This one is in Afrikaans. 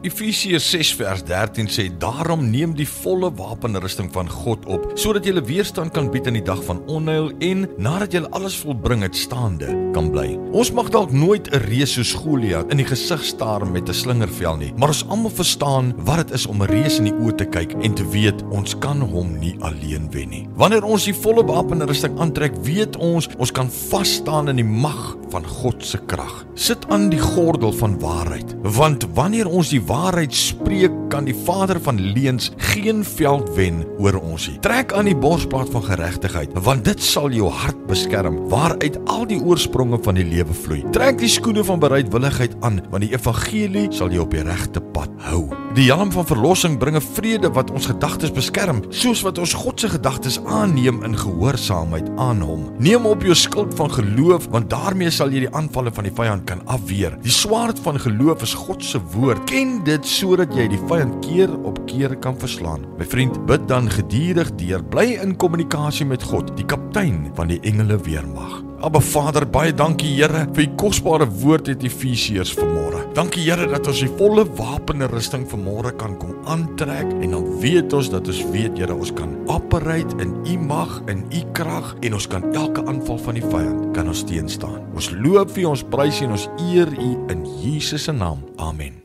Efesiërs 6 vers 13 sê, daarom neem die volle wapenrusting van God op, sodat julle weerstand kan bied in die dag van onheil en nadat julle alles volbring het staande kan bly. Ons mag dalk nooit 'n reus soos Goliat in die gesig staar met 'n slingervel nie, maar ons almal verstaan wat dit is om 'n reus in die oë te kyk en te weet ons kan hom nie alleen wen nie. Wanneer ons die volle wapenrusting aantrek, weet ons kan vas staan in die mag van God se krag. Sit aan die gordel van waarheid, want wanneer ons die waarheid spreek, kan die vader van leuns geen veld wen oor ons nie. Trek aan die borsplaat van geregtigheid, want dit sal jou hart beskerm, waaruit al die oorspronge van die lewe vloei. Trek die skoene van bereidwilligheid aan, want die evangelie sal jou op die regte pad hou. Die helm van verlossing bring 'n vrede wat ons gedagtes beskerm, soos wat ons God se gedagtes aanneem in gehoorsaamheid aan hom. Neem op jou skild van geloof, want daarmee sal jy die aanvalle van die vyand kan afweer. Die swaard van geloof is God se woord. Ken dit sodat jy die vyand keer op keer kan verslaan. My vriend, bid dan gedurig deur, bly in kommunikasie met God, die kaptein van die engele weermag. Abba Vader, baie dankie Here vir die kosbare woord uit Efesiërs vanmôre. Dankie Here dat ons die volle wapenrusting vanmôre kan kom aantrek en dan weet ons dat ons weet Here, ons kan operate in u mag, in u krag en ons kan elke aanval van die vyand kan ons teenstaan. Ons loof vir ons prys en ons eer u in Jesus se naam. Amen.